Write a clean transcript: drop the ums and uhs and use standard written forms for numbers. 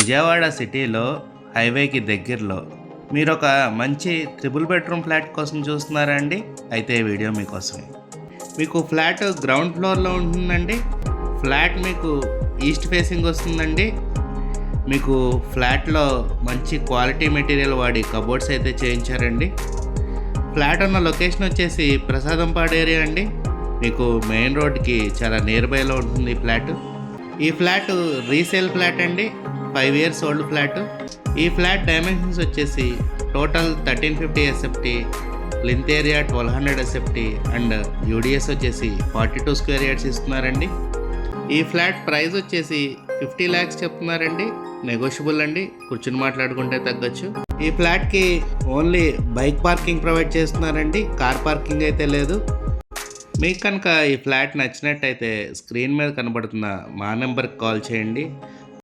విజయవాడ సిటీలో హైవేకి దగ్గరలో మీరు ఒక మంచి ట్రిపుల్ బెడ్రూమ్ ఫ్లాట్ కోసం చూస్తున్నారా అండి? అయితే ఈ వీడియో మీకోసమే. మీకు ఫ్లాట్ గ్రౌండ్ ఫ్లోర్లో ఉంటుందండి. ఫ్లాట్ మీకు ఈస్ట్ ఫేసింగ్ వస్తుందండి. మీకు ఫ్లాట్లో మంచి క్వాలిటీ మెటీరియల్ వాడి కబోర్డ్స్ అయితే చేయించారండి. ఫ్లాట్ ఉన్న లొకేషన్ వచ్చేసి ప్రసాదంపాడు ఏరియా అండి. మీకు మెయిన్ రోడ్కి చాలా నియర్ బైలో ఉంటుంది ఈ ఫ్లాట్. ఈ ఫ్లాట్ రీసేల్ ఫ్లాట్ అండి. 5 years ఓల్డ్ ఫ్లాట్. ఈ ఫ్లాట్ డైమెన్షన్స్ వచ్చేసి total 1350 SFT, length area 1200 SFT and UDS వచ్చేసి 42 square yards ఇస్తున్నారండి. ఈ ఫ్లాట్ ప్రైస్ వచ్చేసి 50 lakhs చెప్తున్నారండి. నెగోషియబుల్ అండి, కూర్చుని మాట్లాడుకుంటే తగ్గచ్చు. ఈ ఫ్లాట్కి ఓన్లీ బైక్ పార్కింగ్ ప్రొవైడ్ చేస్తున్నారండి, కార్ పార్కింగ్ అయితే లేదు. మీకు కనుక ఈ ఫ్లాట్ నచ్చినట్టయితే స్క్రీన్ మీద కనబడుతున్న మా నెంబర్కి కాల్ చేయండి.